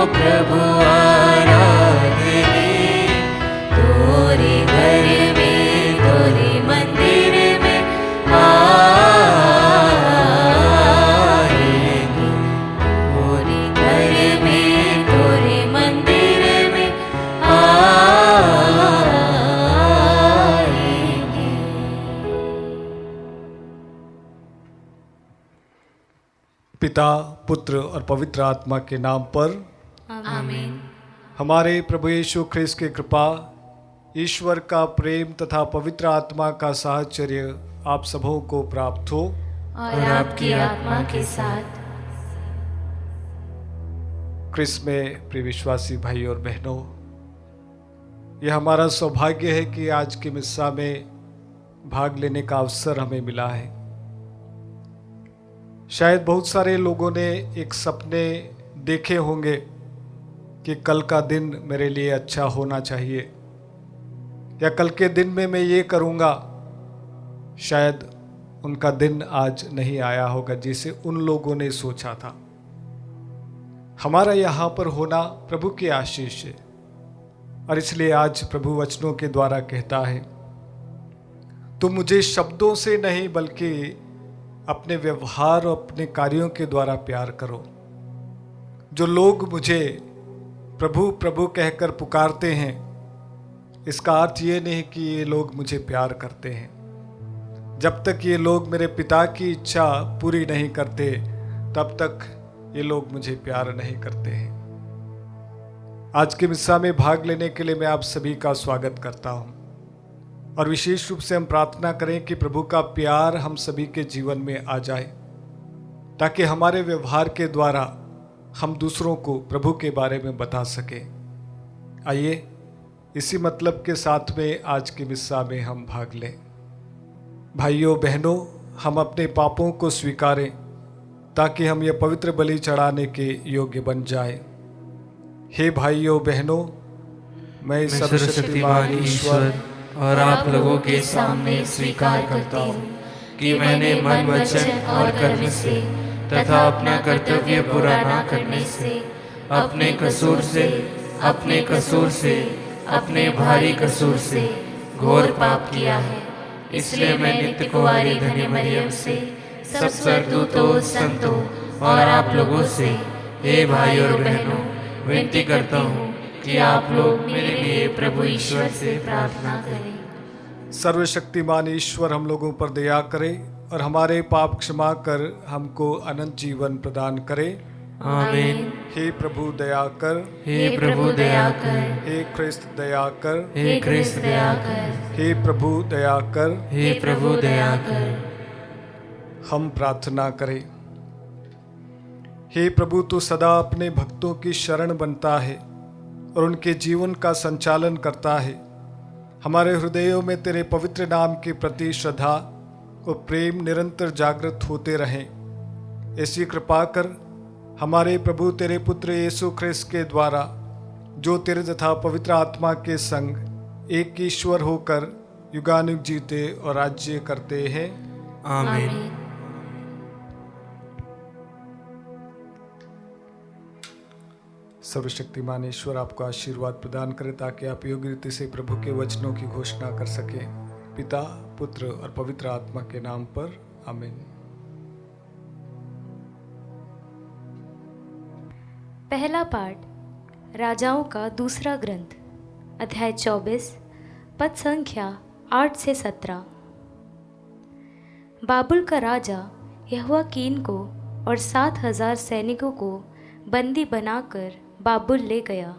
प्रभु आराधने, तोरे घर में तोरे मंदिर में आएंगे, तोरे घर में तोरे मंदिर में आएंगे। पिता, पुत्र और पवित्र आत्मा के नाम पर आमीन। हमारे प्रभु यीशु ख्रिस्त की कृपा, ईश्वर का प्रेम तथा पवित्र आत्मा का साहचर्य आप सबों को प्राप्त हो और आपकी आत्मा के साथ। ख्रिस्त में प्रिय विश्वासी भाई और बहनों, यह हमारा सौभाग्य है कि आज की मिस्सा में भाग लेने का अवसर हमें मिला है। शायद बहुत सारे लोगों ने एक सपने देखे होंगे कि कल का दिन मेरे लिए अच्छा होना चाहिए, या कल के दिन में मैं ये करूँगा। शायद उनका दिन आज नहीं आया होगा जिसे उन लोगों ने सोचा था। हमारा यहाँ पर होना प्रभु की आशीष है, और इसलिए आज प्रभु वचनों के द्वारा कहता है, तुम मुझे शब्दों से नहीं बल्कि अपने व्यवहार और अपने कार्यों के द्वारा प्यार करो। जो लोग मुझे प्रभु प्रभु कहकर पुकारते हैं, इसका अर्थ ये नहीं कि ये लोग मुझे प्यार करते हैं। जब तक ये लोग मेरे पिता की इच्छा पूरी नहीं करते, तब तक ये लोग मुझे प्यार नहीं करते हैं। आज के मिस्सा में भाग लेने के लिए मैं आप सभी का स्वागत करता हूँ, और विशेष रूप से हम प्रार्थना करें कि प्रभु का प्यार हम सभी के जीवन में आ जाए, ताकि हमारे व्यवहार के द्वारा हम दूसरों को प्रभु के बारे में बता सकें। आइए इसी मतलब के साथ में आज की मिस्सा में हम भाग लें। भाइयों बहनों, हम अपने पापों को स्वीकारें ताकि हम यह पवित्र बलि चढ़ाने के योग्य बन जाएं। हे भाइयों बहनों, मैं सर्वशक्तिमान ईश्वर और आप लोगों के सामने स्वीकार करता हूँ कि मैंने मन, वचन और कर्म से तथा अपना कर्तव्य पूरा न करने से, अपने कसूर से, अपने भारी कसूर से घोर पाप किया है। इसलिए मैं नित्य कुंवारी धन्य मरियम से, सब स्वर्गदूतों, संतों और आप लोगों से, हे भाई और बहनों, विनती करता हूँ कि आप लोग मेरे लिए प्रभु ईश्वर से प्रार्थना करें। सर्वशक्तिमान ईश्वर हम लोगों पर दया करे और हमारे पाप क्षमा कर हमको अनंत जीवन प्रदान करे। आमीन। हे प्रभु दया कर, हे प्रभु दया कर, हे ख्रिस्त दया कर, हे ख्रिस्त दया कर, हे प्रभु दया कर। हे प्रभु दया कर। हम प्रार्थना करें। हे प्रभु, तू सदा अपने भक्तों की शरण बनता है और उनके जीवन का संचालन करता है। हमारे हृदयों में तेरे पवित्र नाम के प्रति श्रद्धा और प्रेम निरंतर जागृत होते रहें। ऐसी कृपा कर हमारे प्रभु तेरे पुत्र यीशु ख्रिस्त के द्वारा, जो तेरे तथा पवित्र आत्मा के संग एक ईश्वर होकर युगानुग जीते और राज्य करते हैं। आमीन। सर्वशक्तिमान ईश्वर आपको आशीर्वाद प्रदान करे ताकि आप योग्य रीति से प्रभु के वचनों की घोषणा कर सकें। पिता, पुत्र और पवित्र आत्मा के नाम पर आमीन। पहला पाठ राजाओं का दूसरा ग्रंथ, अध्याय 24, पद संख्या 8 से 17। बाबुल का राजा यहोयाकीन को और 7,000 सैनिकों को बंदी बनाकर बाबुल ले गया।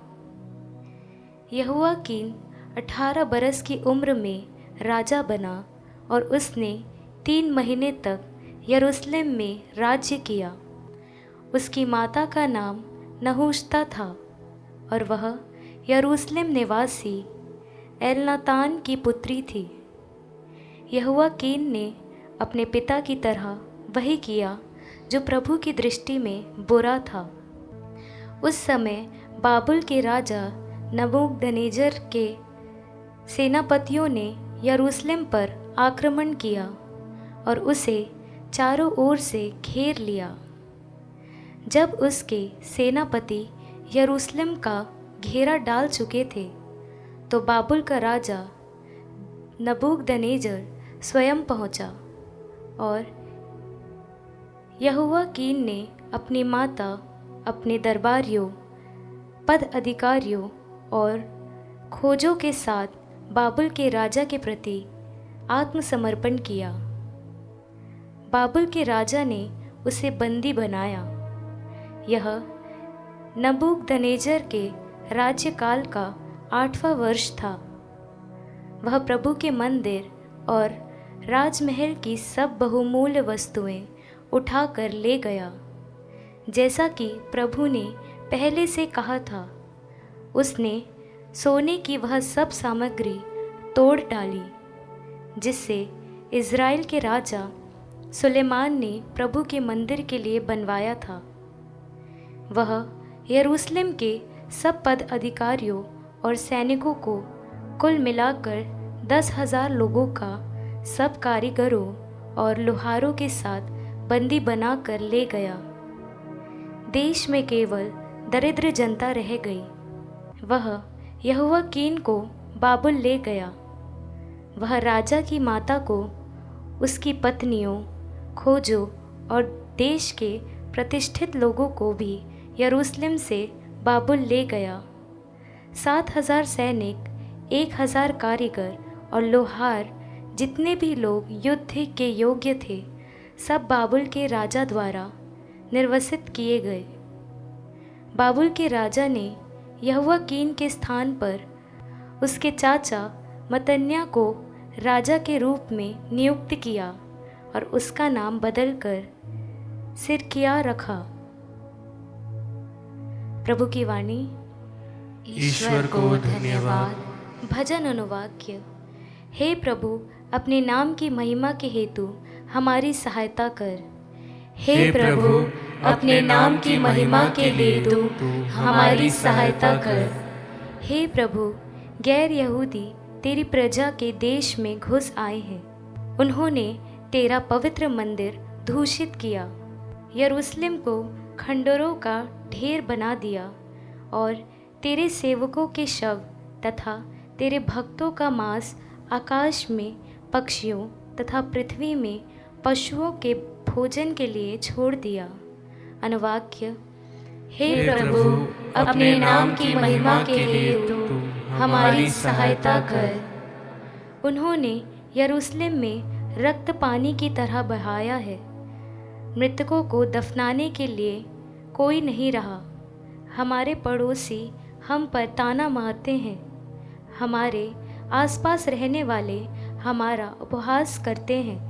यहोयाकीन 18 बरस की उम्र में राजा बना और उसने 3 महीने तक यरूशलेम में राज्य किया। उसकी माता का नाम नहूशता था और वह यरूशलेम निवासी एलनातान की पुत्री थी। यहोयाकीन ने अपने पिता की तरह वही किया जो प्रभु की दृष्टि में बुरा था। उस समय बाबुल के राजा नबूकदनेस्सर के सेनापतियों ने यरूशलेम पर आक्रमण किया और उसे चारों ओर से घेर लिया। जब उसके सेनापति यरूशलेम का घेरा डाल चुके थे, तो बाबुल का राजा नबूकदनेजर स्वयं पहुंचा और यहोयाकीन ने अपनी माता, अपने दरबारियों, पद अधिकारियों और खोजों के साथ बाबुल के राजा के प्रति आत्मसमर्पण किया। बाबुल के राजा ने उसे बंदी बनाया। यह नबूकदनेजर के राज्यकाल का 8वां वर्ष था। वह प्रभु के मंदिर और राजमहल की सब बहुमूल्य वस्तुएं उठाकर ले गया, जैसा कि प्रभु ने पहले से कहा था। उसने सोने की वह सब सामग्री तोड़ डाली जिससे इज़राइल के राजा सुलेमान ने प्रभु के मंदिर के लिए बनवाया था। वह यरूशलेम के सब पद अधिकारियों और सैनिकों को कुल मिलाकर 10,000 लोगों का सब कारीगरों और लोहारों के साथ बंदी बनाकर ले गया। देश में केवल दरिद्र जनता रह गई। वह यहोयाकीन को बाबुल ले गया। वह राजा की माता को, उसकी पत्नियों, खोजों और देश के प्रतिष्ठित लोगों को भी यरूशलेम से बाबुल ले गया। 7,000 सैनिक, 1,000 कारीगर और लोहार, जितने भी लोग युद्ध के योग्य थे, सब बाबुल के राजा द्वारा निर्वसित किए गए। बाबुल के राजा ने यहोयाकीन के स्थान पर उसके चाचा मतन्याह को राजा के रूप में नियुक्त किया और उसका नाम बदलकर सिदकिय्याह रखा। प्रभु की वाणी। ईश्वर को धन्यवाद। भजन अनुवाक्य। हे प्रभु, अपने नाम की महिमा के हेतु हमारी सहायता कर। हे प्रभु, अपने नाम की महिमा के हेतु हमारी सहायता कर। हे प्रभु, गैर यहूदी तेरी प्रजा के देश में घुस आए हैं। उन्होंने तेरा पवित्र मंदिर दूषित किया, यरूशलेम को खंडरों का ढेर बना दिया और तेरे सेवकों के शव तथा तेरे भक्तों का मांस आकाश में पक्षियों तथा पृथ्वी में पशुओं के भोजन के लिए छोड़ दिया। अनुवाक्य। हे प्रभु, अपने नाम की महिमा के हेतु हमारी सहायता कर। उन्होंने यरूशलेम में रक्त पानी की तरह बहाया है। मृतकों को दफनाने के लिए कोई नहीं रहा। हमारे पड़ोसी हम पर ताना मारते हैं। हमारे आसपास रहने वाले हमारा उपहास करते हैं।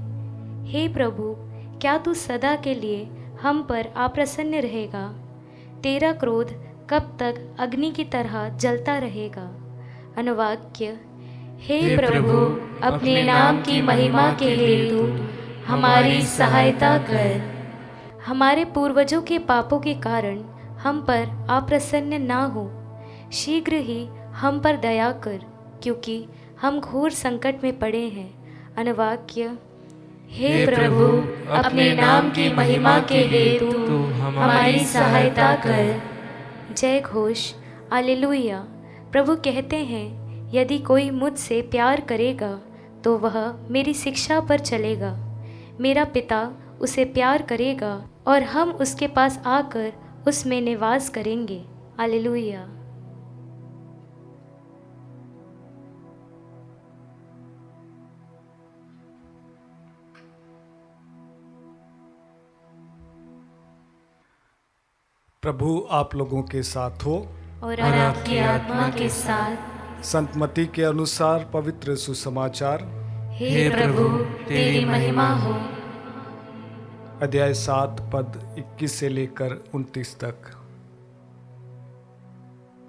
हे प्रभु, क्या तू सदा के लिए हम पर अप्रसन्न रहेगा? तेरा क्रोध कब तक अग्नि की तरह जलता रहेगा? अनुवाक्य। हे प्रभु, अपने नाम की महिमा के हेतु हमारी सहायता कर। हमारे पूर्वजों के पापों के कारण हम पर अप्रसन्न ना हो। शीघ्र ही हम पर दया कर, क्योंकि हम घोर संकट में पड़े हैं। अनुवाक्य। हे प्रभु, अपने नाम की महिमा के हेतु हमारी सहायता कर। जय घोष। हालेलुया। प्रभु कहते हैं, यदि कोई मुझसे प्यार करेगा तो वह मेरी शिक्षा पर चलेगा। मेरा पिता उसे प्यार करेगा और हम उसके पास आकर उसमें निवास करेंगे। हालेलुया। प्रभु आप लोगों के साथ हो और आपकी आत्मा के साथ। संत मत्ती के अनुसार पवित्र सुसमाचार। हे प्रभु, तेरी महिमा हो। अध्याय 7 पद 21 से लेकर 29 तक।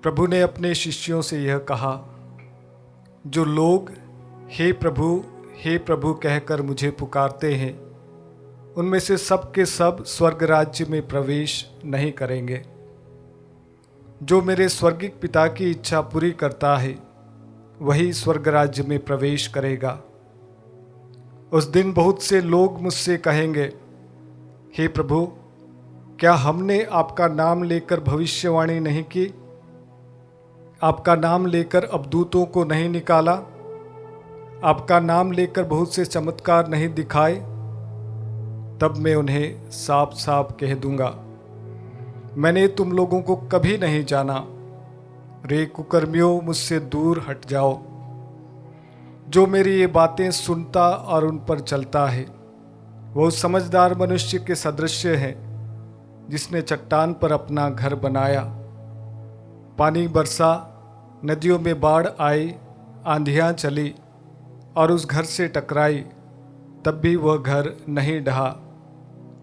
प्रभु ने अपने शिष्यों से यह कहा, जो लोग हे प्रभु कहकर मुझे पुकारते हैं, उनमें से सब के सब स्वर्ग राज्य में प्रवेश नहीं करेंगे। जो मेरे स्वर्गिक पिता की इच्छा पूरी करता है, वही स्वर्ग राज्य में प्रवेश करेगा। उस दिन बहुत से लोग मुझसे कहेंगे, हे प्रभु, क्या हमने आपका नाम लेकर भविष्यवाणी नहीं की, आपका नाम लेकर अबदूतों को नहीं निकाला, आपका नाम लेकर बहुत से चमत्कार नहीं दिखाए? तब मैं उन्हें साफ साफ कह दूंगा, मैंने तुम लोगों को कभी नहीं जाना। रे कुकर्मियों, मुझसे दूर हट जाओ। जो मेरी ये बातें सुनता और उन पर चलता है वो समझदार मनुष्य के सदृश्य है, जिसने चट्टान पर अपना घर बनाया। पानी बरसा, नदियों में बाढ़ आई, आंधियाँ चली और उस घर से टकराई, तब भी वह घर नहीं ढहा,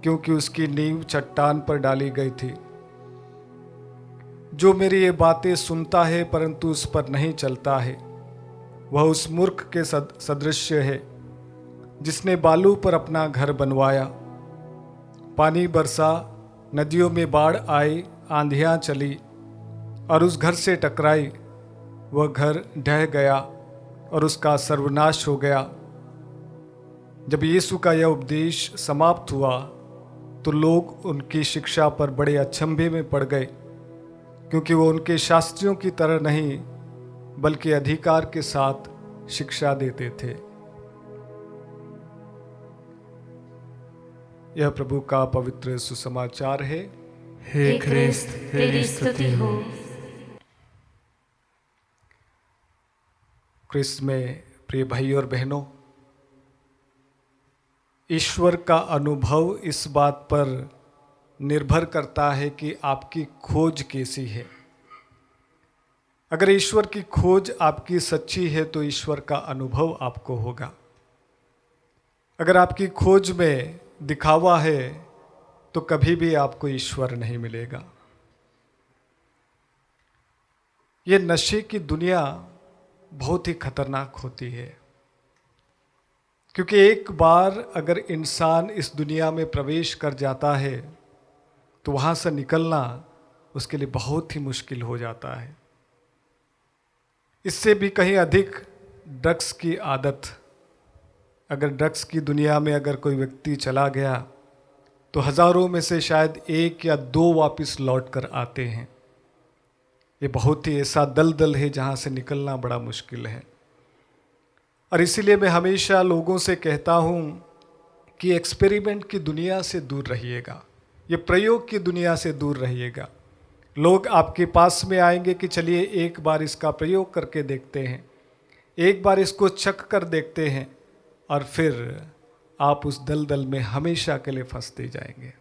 क्योंकि उसकी नींव चट्टान पर डाली गई थी। जो मेरी ये बातें सुनता है परंतु उस पर नहीं चलता है, वह उस मूर्ख के सदृश्य है, जिसने बालू पर अपना घर बनवाया। पानी बरसा, नदियों में बाढ़ आई, आंधियाँ चली और उस घर से टकराई, वह घर ढह गया और उसका सर्वनाश हो गया। जब यीशु का यह उपदेश समाप्त हुआ तो लोग उनकी शिक्षा पर बड़े अचंभे में पड़ गए, क्योंकि वो उनके शास्त्रियों की तरह नहीं बल्कि अधिकार के साथ शिक्षा देते थे। यह प्रभु का पवित्र सुसमाचार है। हे क्रिस्त, तेरी स्तुति हो। क्रिस्त में प्रिय भाई और बहनों, ईश्वर का अनुभव इस बात पर निर्भर करता है कि आपकी खोज कैसी है। अगर ईश्वर की खोज आपकी सच्ची है तो ईश्वर का अनुभव आपको होगा। अगर आपकी खोज में दिखावा है तो कभी भी आपको ईश्वर नहीं मिलेगा। ये नशे की दुनिया बहुत ही खतरनाक होती है, क्योंकि एक बार अगर इंसान इस दुनिया में प्रवेश कर जाता है तो वहाँ से निकलना उसके लिए बहुत ही मुश्किल हो जाता है। इससे भी कहीं अधिक ड्रग्स की आदत। अगर ड्रग्स की दुनिया में अगर कोई व्यक्ति चला गया तो हज़ारों में से शायद एक या दो वापस लौट कर आते हैं। ये बहुत ही ऐसा दलदल है जहाँ से निकलना बड़ा मुश्किल है। और इसीलिए मैं हमेशा लोगों से कहता हूँ कि एक्सपेरिमेंट की दुनिया से दूर रहिएगा, ये प्रयोग की दुनिया से दूर रहिएगा। लोग आपके पास में आएंगे कि चलिए एक बार इसका प्रयोग करके देखते हैं, एक बार इसको चख कर देखते हैं, और फिर आप उस दलदल में हमेशा के लिए फंसते जाएंगे।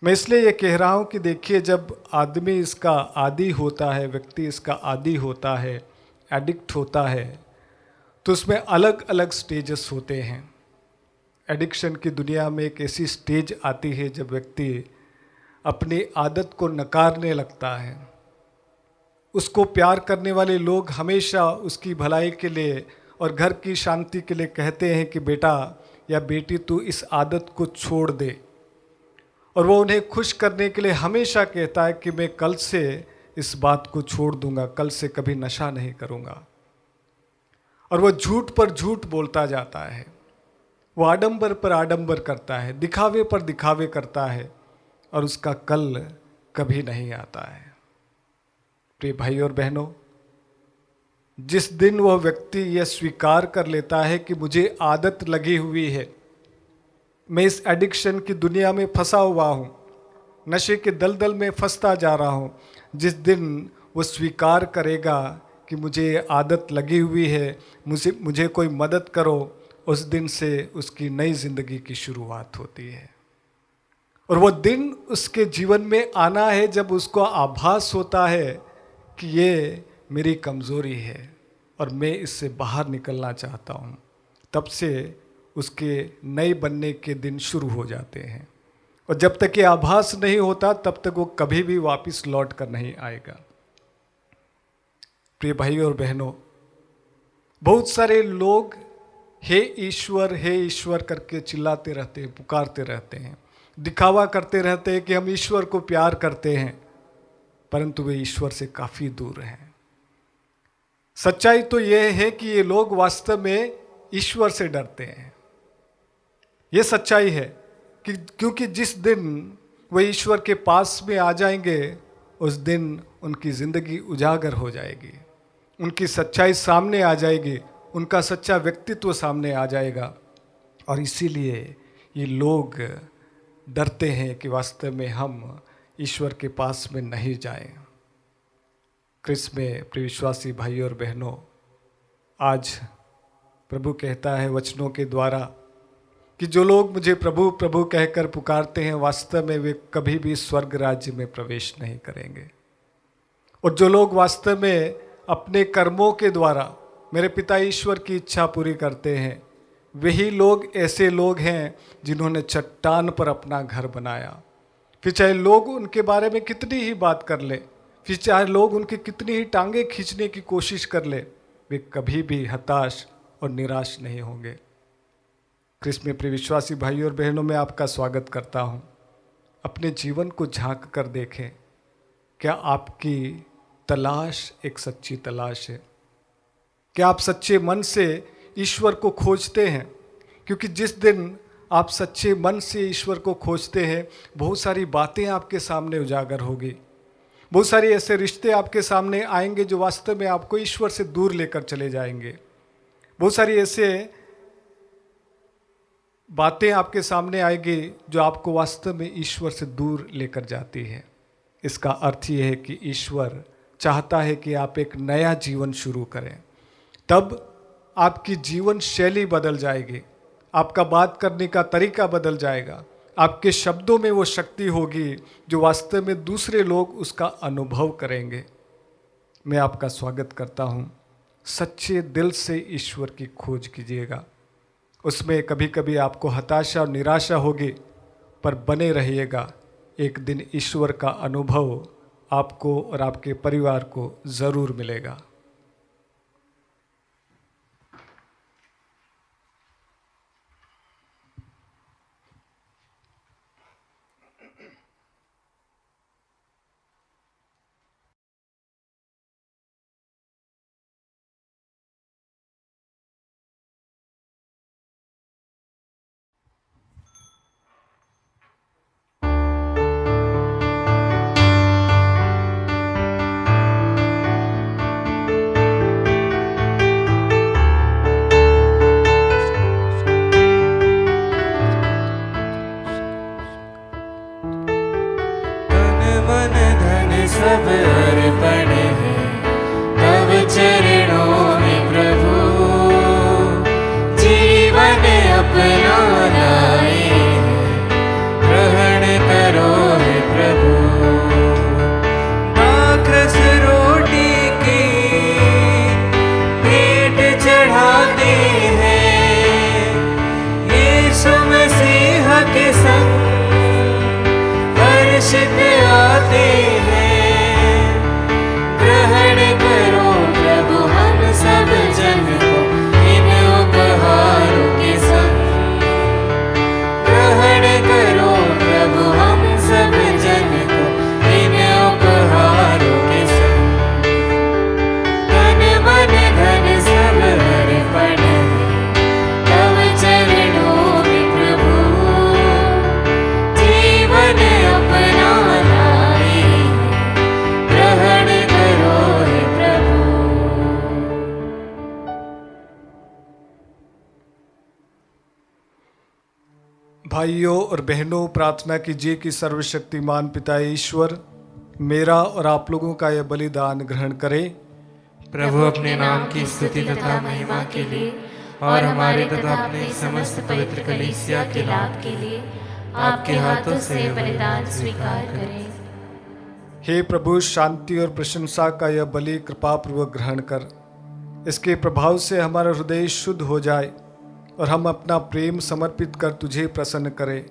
मैं इसलिए ये कह रहा हूँ कि देखिए, जब आदमी इसका आदी होता है, व्यक्ति इसका आदी होता है, एडिक्ट होता है, तो उसमें अलग अलग स्टेजेस होते हैं। एडिक्शन की दुनिया में एक ऐसी स्टेज आती है जब व्यक्ति अपनी आदत को नकारने लगता है। उसको प्यार करने वाले लोग हमेशा उसकी भलाई के लिए और घर की शांति के लिए कहते हैं कि बेटा या बेटी तू इस आदत को छोड़ दे, और वो उन्हें खुश करने के लिए हमेशा कहता है कि मैं कल से इस बात को छोड़ दूंगा, कल से कभी नशा नहीं करूंगा। और वो झूठ पर झूठ बोलता जाता है, वो आडंबर पर आडंबर करता है, दिखावे पर दिखावे करता है, और उसका कल कभी नहीं आता है। प्रिय भाई और बहनों, जिस दिन वह व्यक्ति यह स्वीकार कर लेता है कि मुझे आदत लगी हुई है, मैं इस एडिक्शन की दुनिया में फंसा हुआ हूँ, नशे के दलदल में फंसता जा रहा हूँ, जिस दिन वो स्वीकार करेगा कि मुझे आदत लगी हुई है, मुझे कोई मदद करो, उस दिन से उसकी नई जिंदगी की शुरुआत होती है। और वो दिन उसके जीवन में आना है जब उसको आभास होता है कि ये मेरी कमज़ोरी है और मैं इससे बाहर निकलना चाहता हूँ। तब से उसके नए बनने के दिन शुरू हो जाते हैं, और जब तक ये आभास नहीं होता तब तक वो कभी भी वापस लौट कर नहीं आएगा। प्रिय भाई और बहनों, बहुत सारे लोग हे ईश्वर करके चिल्लाते रहते हैं, पुकारते रहते हैं, दिखावा करते रहते हैं कि हम ईश्वर को प्यार करते हैं, परंतु वे ईश्वर से काफ़ी दूर हैं। सच्चाई तो यह है कि ये लोग वास्तव में ईश्वर से डरते हैं। ये सच्चाई है कि क्योंकि जिस दिन वो ईश्वर के पास में आ जाएंगे, उस दिन उनकी ज़िंदगी उजागर हो जाएगी, उनकी सच्चाई सामने आ जाएगी, उनका सच्चा व्यक्तित्व सामने आ जाएगा। और इसीलिए ये लोग डरते हैं कि वास्तव में हम ईश्वर के पास में नहीं जाएं। क्रिस्त में प्रिय विश्वासी भाई और बहनों, आज प्रभु कहता है वचनों के द्वारा कि जो लोग मुझे प्रभु प्रभु कहकर पुकारते हैं, वास्तव में वे कभी भी स्वर्ग राज्य में प्रवेश नहीं करेंगे। और जो लोग वास्तव में अपने कर्मों के द्वारा मेरे पिता ईश्वर की इच्छा पूरी करते हैं, वही लोग ऐसे लोग हैं जिन्होंने चट्टान पर अपना घर बनाया। फिर चाहे लोग उनके बारे में कितनी ही बात कर ले, फिर चाहे लोग उनकी कितनी ही टांगें खींचने की कोशिश कर ले, वे कभी भी हताश और निराश नहीं होंगे। क्रिस्त में प्रिय विश्वासी भाई और बहनों, मैं आपका स्वागत करता हूँ। अपने जीवन को झांक कर देखें, क्या आपकी तलाश एक सच्ची तलाश है? क्या आप सच्चे मन से ईश्वर को खोजते हैं? क्योंकि जिस दिन आप सच्चे मन से ईश्वर को खोजते हैं, बहुत सारी बातें आपके सामने उजागर होगी, बहुत सारे ऐसे रिश्ते आपके सामने आएंगे जो वास्तव में आपको ईश्वर से दूर लेकर चले जाएंगे। बहुत सारी ऐसे बातें आपके सामने आएगी जो आपको वास्तव में ईश्वर से दूर लेकर जाती है। इसका अर्थ ये है कि ईश्वर चाहता है कि आप एक नया जीवन शुरू करें। तब आपकी जीवन शैली बदल जाएगी, आपका बात करने का तरीका बदल जाएगा, आपके शब्दों में वो शक्ति होगी जो वास्तव में दूसरे लोग उसका अनुभव करेंगे। मैं आपका स्वागत करता हूँ। सच्चे दिल से ईश्वर की खोज कीजिएगा। उसमें कभी कभी आपको हताशा और निराशा होगी, पर बने रहिएगा। एक दिन ईश्वर का अनुभव आपको और आपके परिवार को ज़रूर मिलेगा। सब अर्पण है तब चरणों में प्रभु, जीवन अपना लाए ग्रहण करो हे प्रभु। दाखरस रोटी की भेंट चढ़ाते हैं, यीशु मसीह के संग हर्षित आते हैं। ग्रहण करो प्रभु हम सब जन को इन उपहारों के संग। ग्रहण करो प्रभु हम सब जन को इन उपहारों के संग। तन मन धन सब अर्पण है तब चरणों में प्रभु, जीवन अपना लाए ग्रहण करो हे प्रभु। भाइयों और बहनों, प्रार्थना कीजिए कि सर्वशक्तिमान पिता ईश्वर मेरा और आप लोगों का यह बलिदान ग्रहण करें। प्रभु अपने नाम की स्तुति तथा महिमा के लिए और हमारे तथा अपने समस्त पवित्र कलीसिया के लाभ के लिए आपके हाथों से बलिदान स्वीकार करें। हे प्रभु, शांति और प्रशंसा का यह बलि कृपा पूर्वक ग्रहण कर इसके प्रभाव से हमारा हृदय शुद्ध हो जाए और हम अपना प्रेम समर्पित कर तुझे प्रसन्न करें।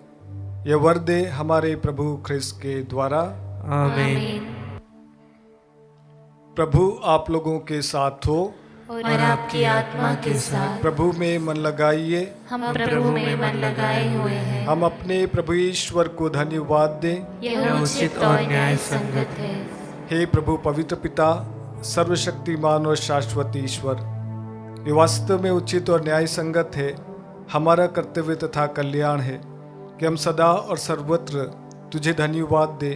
यह वर दे हमारे प्रभु ख्रिस्त के द्वारा। आमीन। प्रभु आप लोगों के साथ हो और आपकी आत्मा के साथ। प्रभु में मन लगाइए। हम प्रभु में मन लगाए हुए हैं। हम अपने प्रभु ईश्वर को धन्यवाद दें। यह उचित और न्याय संगत है। हे प्रभु पवित्र पिता, सर्वशक्तिमान और शाश्वत ईश्वर, ये वास्तव में उचित और न्याय संगत है, हमारा कर्तव्य तथा कल्याण है कि हम सदा और सर्वत्र तुझे धन्यवाद दे।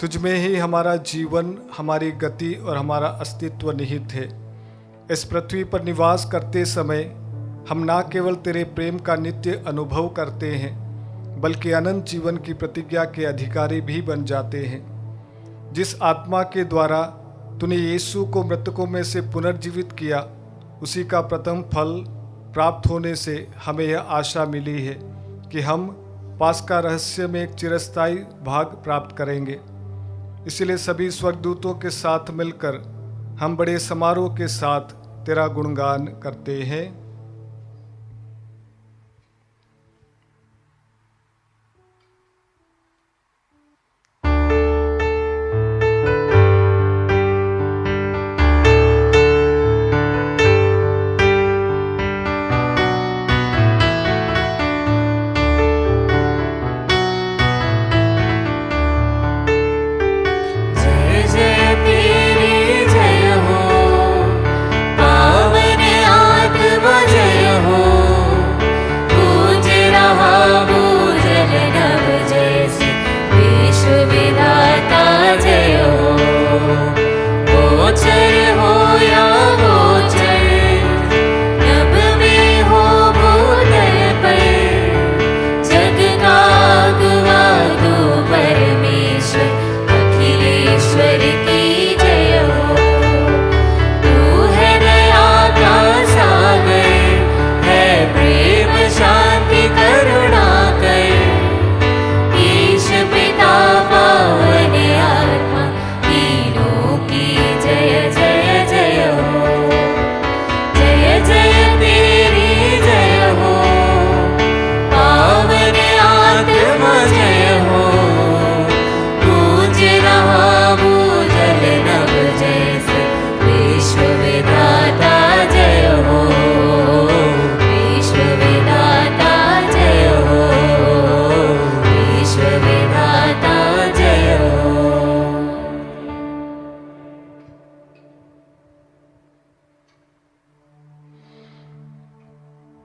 तुझ में ही हमारा जीवन, हमारी गति और हमारा अस्तित्व निहित है। इस पृथ्वी पर निवास करते समय हम ना केवल तेरे प्रेम का नित्य अनुभव करते हैं, बल्कि अनंत जीवन की प्रतिज्ञा के अधिकारी भी बन जाते हैं। जिस आत्मा के द्वारा तूने यीशु को मृतकों में से पुनर्जीवित किया, उसी का प्रथम फल प्राप्त होने से हमें यह आशा मिली है कि हम पास्का रहस्य में एक चिरस्थायी भाग प्राप्त करेंगे। इसलिए सभी स्वर्गदूतों के साथ मिलकर हम बड़े समारोह के साथ तेरा गुणगान करते हैं।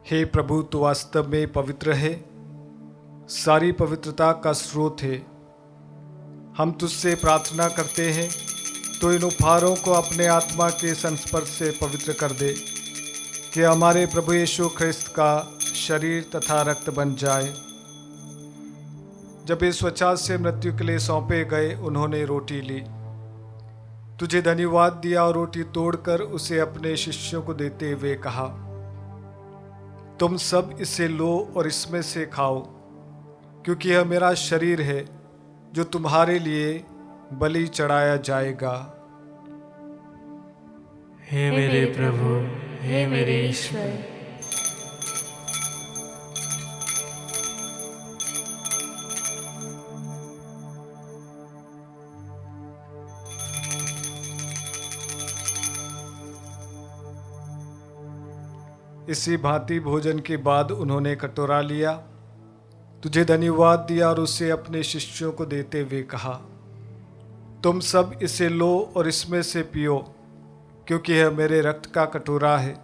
हे प्रभु, तू वास्तव में पवित्र है, सारी पवित्रता का स्रोत है। हम तुझसे प्रार्थना करते हैं तो इन उपहारों को अपने आत्मा के संस्पर्श से पवित्र कर दे, कि हमारे प्रभु यीशु ख्रिस्त का शरीर तथा रक्त बन जाए। जब इस स्वच्छा से मृत्यु के लिए सौंपे गए, उन्होंने रोटी ली, तुझे धन्यवाद दिया और रोटी तोड़कर उसे अपने शिष्यों को देते हुए कहा, तुम सब इसे लो और इसमें से खाओ, क्योंकि यह मेरा शरीर है जो तुम्हारे लिए बलि चढ़ाया जाएगा। हे मेरे प्रभु, हे मेरे ईश्वर, इसी भांति भोजन के बाद उन्होंने कटोरा लिया, तुझे धन्यवाद दिया और उसे अपने शिष्यों को देते हुए कहा, तुम सब इसे लो और इसमें से पियो, क्योंकि यह मेरे रक्त का कटोरा है,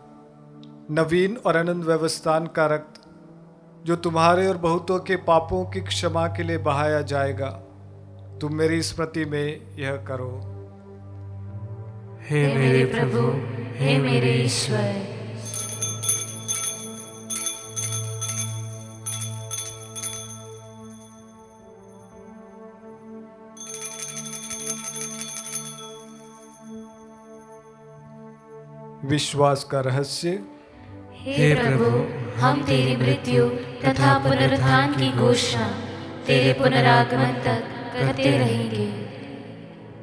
नवीन और अनंत व्यवस्थान का रक्त, जो तुम्हारे और बहुतों के पापों की क्षमा के लिए बहाया जाएगा। तुम मेरी स्मृति में यह करो। हे मेरे प्रभु, हे मेरे ईश्वर। विश्वास का रहस्य। हे प्रभु, हम तेरी मृत्यु तथा पुनरुत्थान की घोषणा तेरे पुनरागमन तक करते रहेंगे।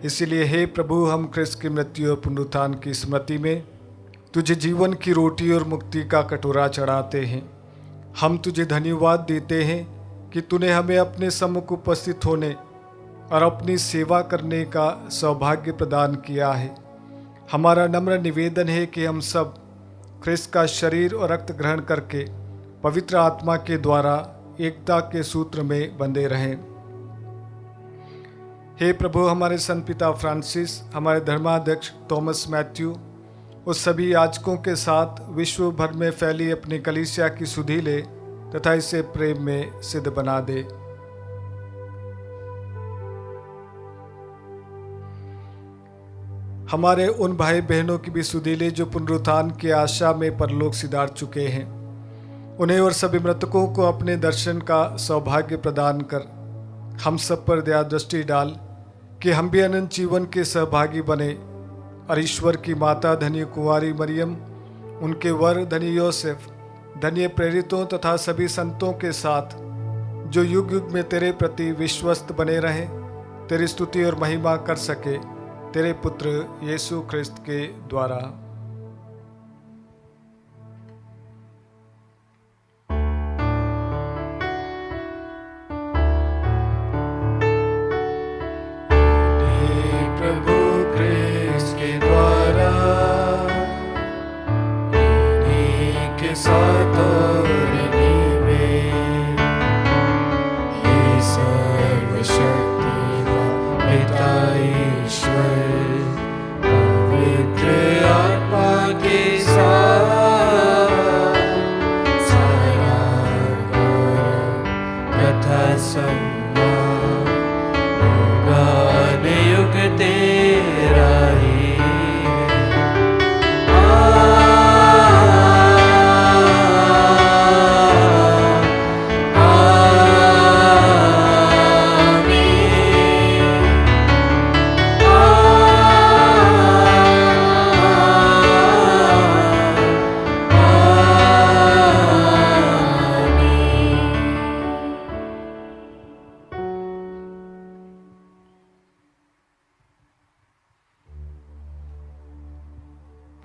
इसलिए हे प्रभु, हम ख्रिस्त की मृत्यु और पुनरुत्थान की स्मृति में तुझे जीवन की रोटी और मुक्ति का कटोरा चढ़ाते हैं। हम तुझे धन्यवाद देते हैं कि तूने हमें अपने सम्मुख उपस्थित होने और अपनी सेवा करने का सौभाग्य प्रदान किया है। हमारा नम्र निवेदन है कि हम सब ख्रिस्त का शरीर और रक्त ग्रहण करके पवित्र आत्मा के द्वारा एकता के सूत्र में बंधे रहें। हे प्रभु, हमारे संत पिता फ्रांसिस, हमारे धर्माध्यक्ष थॉमस मैथ्यू और सभी याजकों के साथ विश्व भर में फैली अपनी कलीसिया की सुधि ले तथा इसे प्रेम में सिद्ध बना दे। हमारे उन भाई बहनों की भी सुधीले जो पुनरुत्थान की आशा में परलोक सिधार चुके हैं, उन्हें और सभी मृतकों को अपने दर्शन का सौभाग्य प्रदान कर हम सब पर दया दृष्टि डाल कि हम भी अनंत जीवन के सहभागी बने और ईश्वर की माता धन्य कुंवारी मरियम, उनके वर धन्य योसेफ, धन्य प्रेरितों तथा सभी संतों के साथ जो युग युग में तेरे प्रति विश्वस्त बने रहे, तेरी स्तुति और महिमा कर सके, तेरे पुत्र यीशु ख्रिस्त के द्वारा।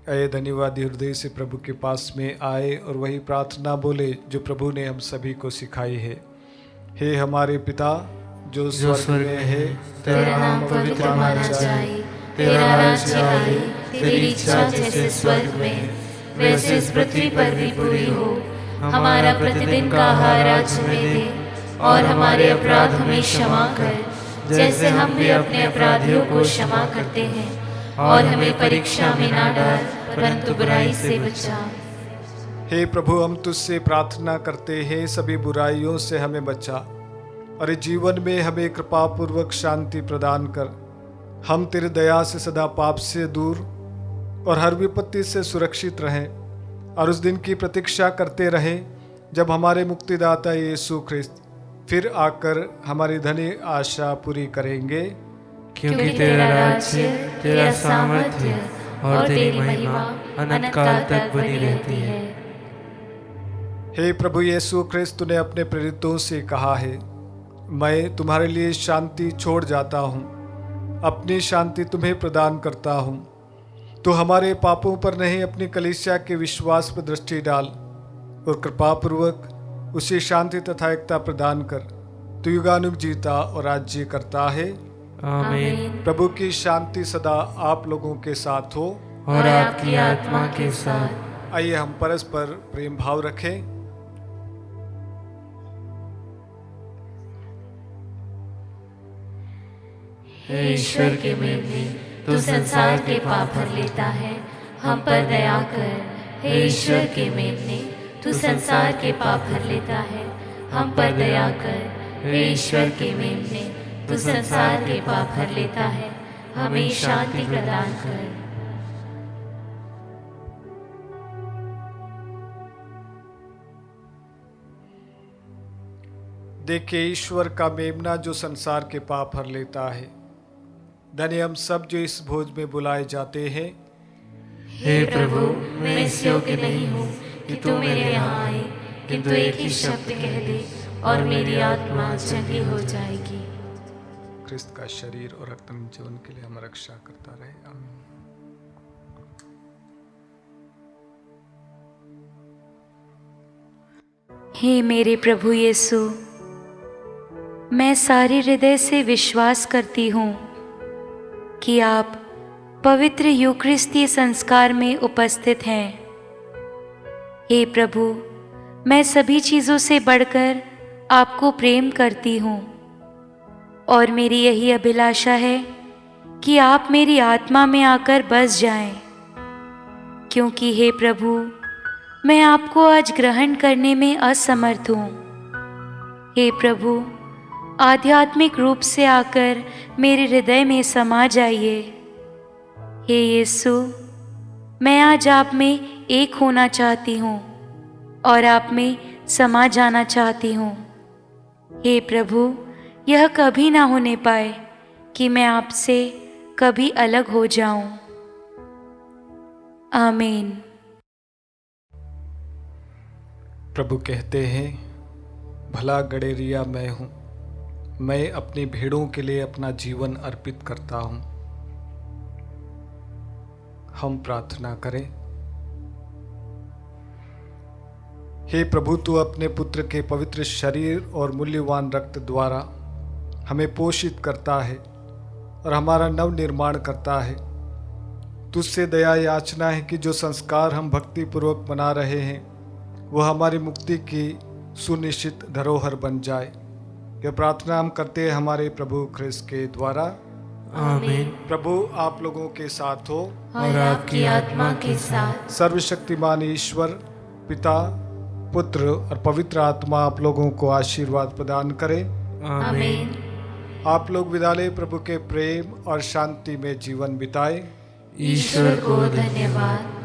आए धन्यवादी हृदय से प्रभु के पास में आए और वही प्रार्थना बोले जो प्रभु ने हम सभी को सिखाई है। हे हमारे पिता जो स्वर्ग में है, तेरा नाम पवित्र माना जाए, तेरा राज्य आए, तेरी इच्छा जैसे स्वर्ग में वैसे इस पृथ्वी पर भी पूरी हो। हमारा प्रतिदिन का आहार आज हमें दे और हमारे अपराध हमें क्षमा कर जैसे हम भी अपने अपराधियों को क्षमा करते हैं, और हमें परीक्षा में ना डाल परंतु बुराई से बचा। हे प्रभु, हम तुझसे प्रार्थना करते हैं सभी बुराइयों से हमें बचा और जीवन में हमें कृपा पूर्वक शांति प्रदान कर। हम तेरी दया से सदा पाप से दूर और हर विपत्ति से सुरक्षित रहें और उस दिन की प्रतीक्षा करते रहें जब हमारे मुक्तिदाता यीशु ख्रिस्त फिर आकर हमारी धन्य आशा पूरी करेंगे। क्योंकि तेरा राज्य, तेरा सामर्थ्य और तेरी महिमा अनंत काल तक बनी रहती है। हे प्रभु यीशु ख्रिस्त, तूने अपने प्रेरितों से कहा है, मैं तुम्हारे लिए शांति छोड़ जाता हूँ, अपनी शांति तुम्हें प्रदान करता हूँ। तो हमारे पापों पर नहीं अपनी कलीसिया के विश्वास पर दृष्टि डाल और कृपापूर्वक उसे शांति तथा एकता प्रदान कर। तू युगानुग जीता और राज्य करता है। आमीन। प्रभु की शांति सदा आप लोगों के साथ हो और आपकी आत्मा के साथ। आइए हम परस्पर प्रेम भाव रखें। हे ईश्वर के मेमने, तू संसार के पाप भर लेता है, हम पर दया कर। हे ईश्वर के मेमने, तू संसार के पाप भर लेता है, हम पर दया कर। हे ईश्वर के मेमने, तू संसार के पाप भर लेता है, हमें शांति प्रदान कर। देखिए ईश्वर का मेमना जो संसार के पाप हर लेता है। धन्य हम सब जो इस भोज में बुलाए जाते हैं। हे प्रभु, मैं इस योग्य नहीं हूँ कि तू मेरे यहाँ आए, किंतु एक ही शब्द कह दे और मेरी आत्मा चंगी हो जाएगी। क्रिस्त का शरीर और रक्त जीवन के लिए हम रक्षा करता रहे। आमीन। हे मेरे प्रभु यीशु, मैं सारे हृदय से विश्वास करती हूँ कि आप पवित्र यूकरिस्तीय संस्कार में उपस्थित हैं। हे प्रभु, मैं सभी चीज़ों से बढ़कर आपको प्रेम करती हूँ और मेरी यही अभिलाषा है कि आप मेरी आत्मा में आकर बस जाएं, क्योंकि हे प्रभु, मैं आपको आज ग्रहण करने में असमर्थ हूँ। हे प्रभु, आध्यात्मिक रूप से आकर मेरे हृदय में समा जाइए। हे यीशु, मैं आज आप में एक होना चाहती हूँ और आप में समा जाना चाहती हूँ। हे प्रभु, यह कभी ना होने पाए कि मैं आपसे कभी अलग हो जाऊं। आमीन। प्रभु कहते हैं, भला गड़ेरिया मैं हूँ, मैं अपनी भेड़ों के लिए अपना जीवन अर्पित करता हूँ। हम प्रार्थना करें। हे प्रभु, तू अपने पुत्र के पवित्र शरीर और मूल्यवान रक्त द्वारा हमें पोषित करता है और हमारा नव निर्माण करता है। तुझसे दया याचना है कि जो संस्कार हम भक्तिपूर्वक मना रहे हैं वह हमारी मुक्ति की सुनिश्चित धरोहर बन जाए। यह प्रार्थना हम करते हैं हमारे प्रभु ख्रिस्त के द्वारा। आमीन। प्रभु आप लोगों के साथ हो और आपकी आत्मा के साथ। सर्वशक्तिमान ईश्वर पिता, पुत्र और पवित्र आत्मा आप लोगों को आशीर्वाद प्रदान करे। आमीन। आप लोग विद्यालय प्रभु के प्रेम और शांति में जीवन बिताए। ईश्वर को धन्यवाद।